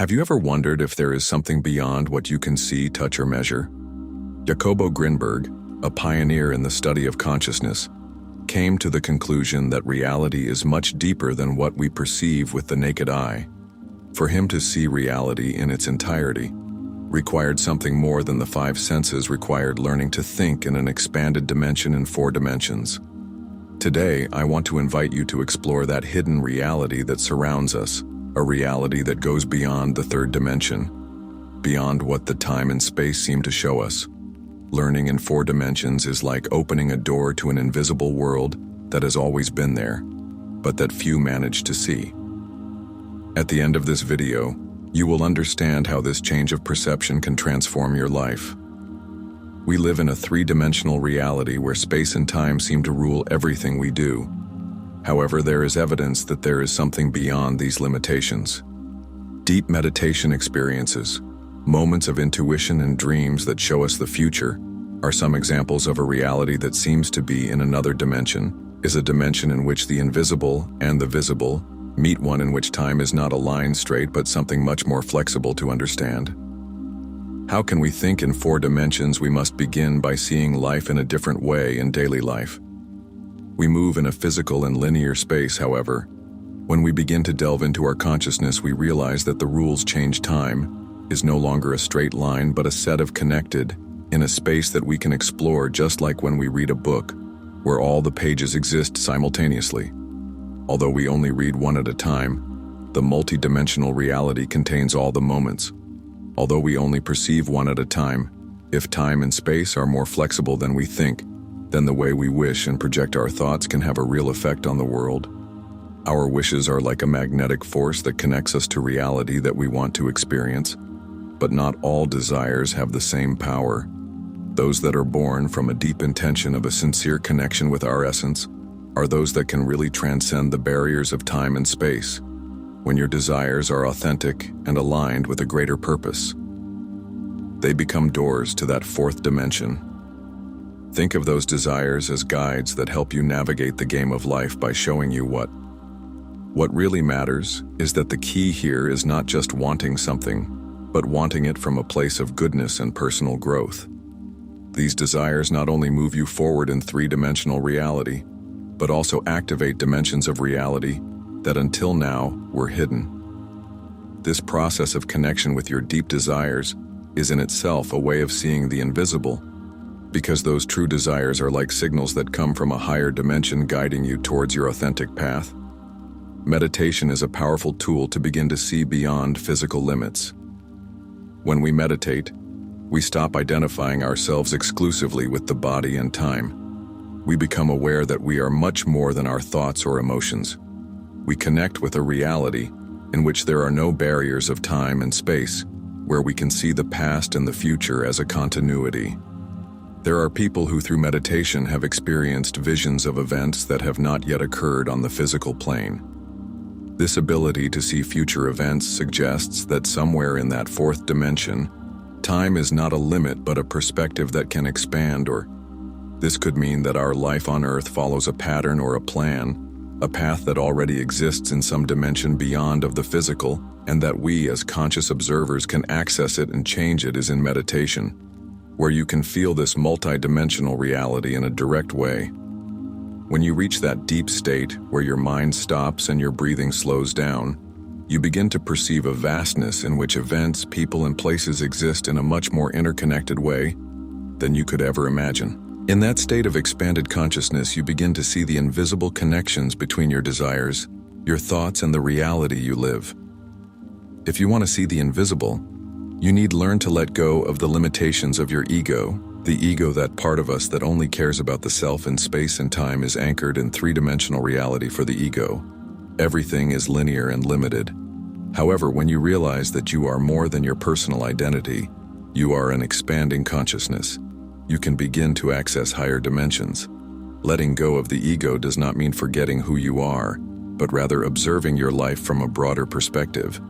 Have you ever wondered if there is something beyond what you can see, touch, or measure? Jacobo Grinberg, a pioneer in the study of consciousness, came to the conclusion that reality is much deeper than what we perceive with the naked eye. For him to see reality in its entirety required something more than the five senses required learning to think in an expanded dimension in 4 dimensions. Today, I want to invite you to explore that hidden reality that surrounds us, a reality that goes beyond the 3rd dimension, beyond what the time and space seem to show us. Learning in 4 dimensions is like opening a door to an invisible world that has always been there, but that few manage to see. At the end of this video, you will understand how this change of perception can transform your life. We live in a 3-dimensional reality where space and time seem to rule everything we do. However, there is evidence that there is something beyond these limitations. Deep meditation experiences, moments of intuition and dreams that show us the future, are some examples of a reality that seems to be in another dimension, is a dimension in which the invisible and the visible meet, one in which time is not a line straight but something much more flexible to understand. How can we think in 4 dimensions? We must begin by seeing life in a different way in daily life. We move in a physical and linear space, however. When we begin to delve into our consciousness, we realize that the rules change. Time is no longer a straight line but a set of connected, in a space that we can explore, just like when we read a book, where all the pages exist simultaneously. Although we only read one at a time, the multi-dimensional reality contains all the moments. Although we only perceive one at a time, if time and space are more flexible than we think, then the way we wish and project our thoughts can have a real effect on the world. Our wishes are like a magnetic force that connects us to reality that we want to experience. But not all desires have the same power. Those that are born from a deep intention of a sincere connection with our essence are those that can really transcend the barriers of time and space, when your desires are authentic and aligned with a greater purpose. They become doors to that 4th dimension. Think of those desires as guides that help you navigate the game of life by showing you what really matters is that the key here is not just wanting something, but wanting it from a place of goodness and personal growth. These desires not only move you forward in 3-dimensional reality, but also activate dimensions of reality that until now were hidden. This process of connection with your deep desires is in itself a way of seeing the invisible, because those true desires are like signals that come from a higher dimension guiding you towards your authentic path. Meditation is a powerful tool to begin to see beyond physical limits. When we meditate, we stop identifying ourselves exclusively with the body and time. We become aware that we are much more than our thoughts or emotions. We connect with a reality in which there are no barriers of time and space, where we can see the past and the future as a continuity. There are people who through meditation have experienced visions of events that have not yet occurred on the physical plane. This ability to see future events suggests that somewhere in that 4th dimension, time is not a limit but a perspective that can expand. Or this could mean that our life on Earth follows a pattern or a plan, a path that already exists in some dimension beyond of the physical, and that we as conscious observers can access it and change it. Is in meditation, where you can feel this multi-dimensional reality in a direct way. When you reach that deep state where your mind stops and your breathing slows down, you begin to perceive a vastness in which events, people, and places exist in a much more interconnected way than you could ever imagine. In that state of expanded consciousness, you begin to see the invisible connections between your desires, your thoughts, and the reality you live. If you want to see the invisible, you need learn to let go of the limitations of your ego. The ego, that part of us that only cares about the self in space and time, is anchored in 3-dimensional reality. For the ego, everything is linear and limited. However, when you realize that you are more than your personal identity, you are an expanding consciousness, you can begin to access higher dimensions. Letting go of the ego does not mean forgetting who you are, but rather observing your life from a broader perspective.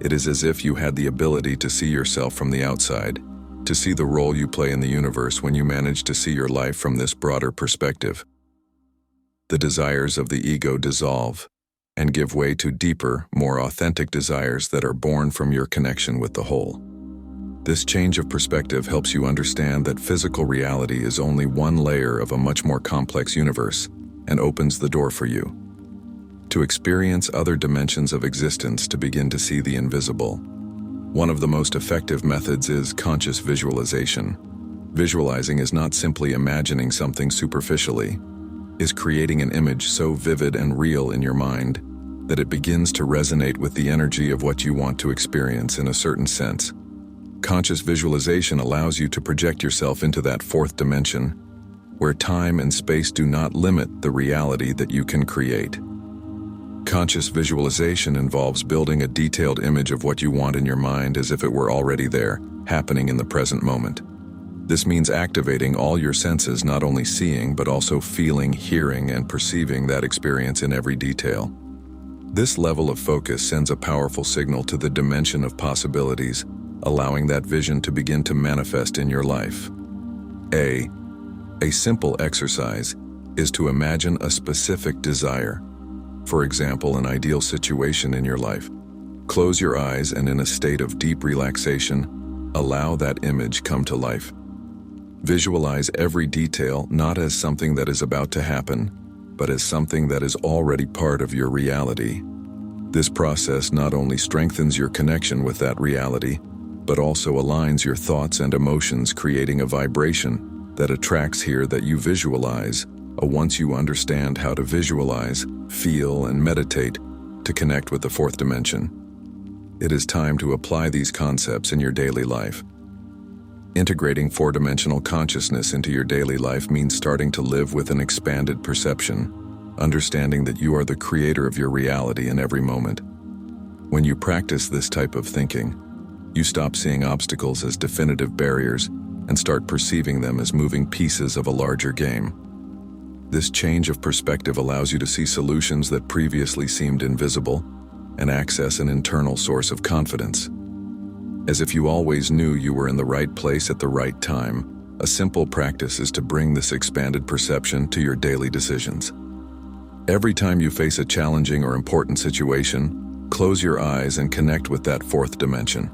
It is as if you had the ability to see yourself from the outside, to see the role you play in the universe when you manage to see your life from this broader perspective. The desires of the ego dissolve, and give way to deeper, more authentic desires that are born from your connection with the whole. This change of perspective helps you understand that physical reality is only one layer of a much more complex universe and opens the door for you to experience other dimensions of existence, to begin to see the invisible. One of the most effective methods is conscious visualization. Visualizing is not simply imagining something superficially, is creating an image so vivid and real in your mind that it begins to resonate with the energy of what you want to experience in a certain sense. Conscious visualization allows you to project yourself into that fourth dimension, where time and space do not limit the reality that you can create. Conscious visualization involves building a detailed image of what you want in your mind as if it were already there, happening in the present moment. This means activating all your senses, not only seeing, but also feeling, hearing, and perceiving that experience in every detail. This level of focus sends a powerful signal to the dimension of possibilities, allowing that vision to begin to manifest in your life. A simple exercise is to imagine a specific desire. For example, an ideal situation in your life. Close your eyes and, in a state of deep relaxation, allow that image come to life. Visualize every detail not as something that is about to happen, but as something that is already part of your reality. This process not only strengthens your connection with that reality, but also aligns your thoughts and emotions, creating a vibration that attracts here that you visualize. Once you understand how to visualize, feel, and meditate to connect with the fourth dimension, it is time to apply these concepts in your daily life. Integrating four-dimensional consciousness into your daily life means starting to live with an expanded perception, understanding that you are the creator of your reality in every moment. When you practice this type of thinking, you stop seeing obstacles as definitive barriers and start perceiving them as moving pieces of a larger game. This change of perspective allows you to see solutions that previously seemed invisible and access an internal source of confidence. As if you always knew you were in the right place at the right time, a simple practice is to bring this expanded perception to your daily decisions. Every time you face a challenging or important situation, close your eyes and connect with that fourth dimension.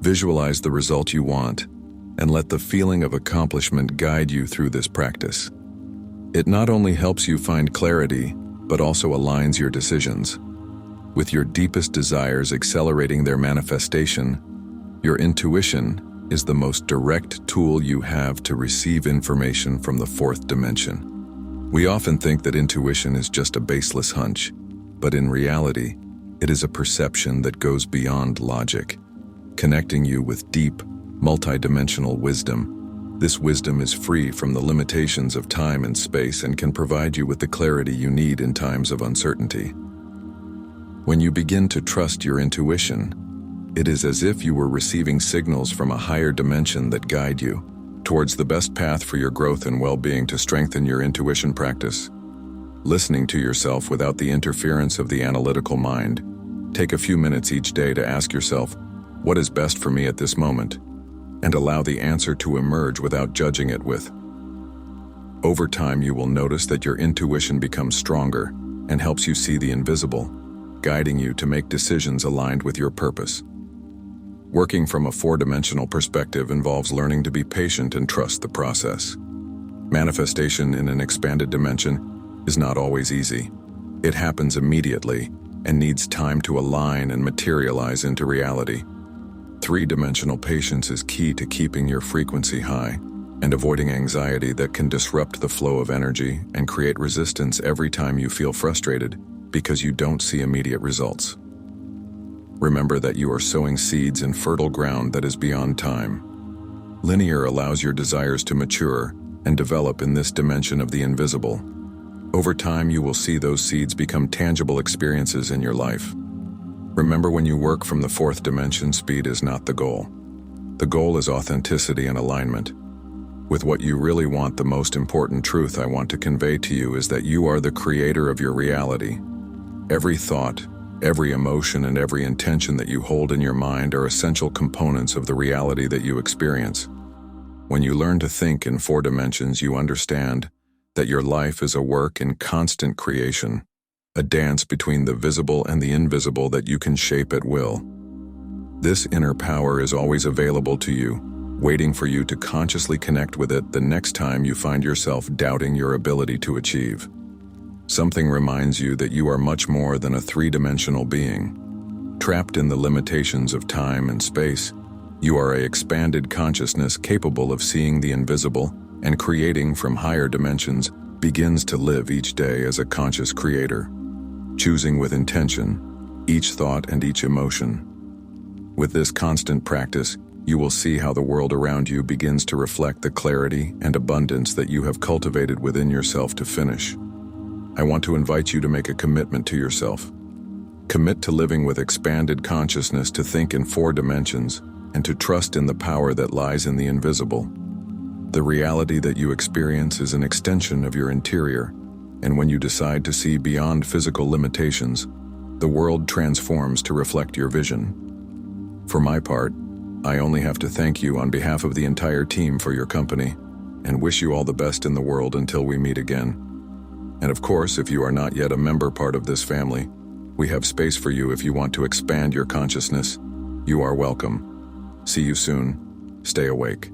Visualize the result you want, and let the feeling of accomplishment guide you through this practice. It not only helps you find clarity, but also aligns your decisions. With your deepest desires accelerating their manifestation, your intuition is the most direct tool you have to receive information from the fourth dimension. We often think that intuition is just a baseless hunch, but in reality, it is a perception that goes beyond logic, connecting you with deep, multidimensional wisdom. This wisdom is free from the limitations of time and space and can provide you with the clarity you need in times of uncertainty. When you begin to trust your intuition, it is as if you were receiving signals from a higher dimension that guide you towards the best path for your growth and well-being. To strengthen your intuition practice, listening to yourself without the interference of the analytical mind, take a few minutes each day to ask yourself, what is best for me at this moment? And allow the answer to emerge without judging it with. Over time, you will notice that your intuition becomes stronger and helps you see the invisible, guiding you to make decisions aligned with your purpose. Working from a four-dimensional perspective involves learning to be patient and trust the process. Manifestation in an expanded dimension is not always easy. It happens immediately and needs time to align and materialize into reality. Three-dimensional patience is key to keeping your frequency high and avoiding anxiety that can disrupt the flow of energy and create resistance every time you feel frustrated because you don't see immediate results. Remember that you are sowing seeds in fertile ground that is beyond time. Linear allows your desires to mature and develop in this dimension of the invisible. Over time, you will see those seeds become tangible experiences in your life. Remember, when you work from the fourth dimension, speed is not the goal. The goal is authenticity and alignment with what you really want. The most important truth I want to convey to you is that you are the creator of your reality. Every thought, every emotion, and every intention that you hold in your mind are essential components of the reality that you experience. When you learn to think in four dimensions, you understand that your life is a work in constant creation, a dance between the visible and the invisible that you can shape at will. This inner power is always available to you, waiting for you to consciously connect with it the next time you find yourself doubting your ability to achieve. Something reminds you that you are much more than a three-dimensional being. Trapped in the limitations of time and space, you are an expanded consciousness capable of seeing the invisible and creating from higher dimensions, begins to live each day as a conscious creator, choosing with intention each thought and each emotion. With this constant practice, you will see how the world around you begins to reflect the clarity and abundance that you have cultivated within yourself to finish. I want to invite you to make a commitment to yourself. Commit to living with expanded consciousness, to think in 4 dimensions, and to trust in the power that lies in the invisible. The reality that you experience is an extension of your interior, and when you decide to see beyond physical limitations, the world transforms to reflect your vision. For my part, I only have to thank you on behalf of the entire team for your company, and wish you all the best in the world until we meet again. And of course, if you are not yet a member part of this family, we have space for you if you want to expand your consciousness. You are welcome. See you soon. Stay awake.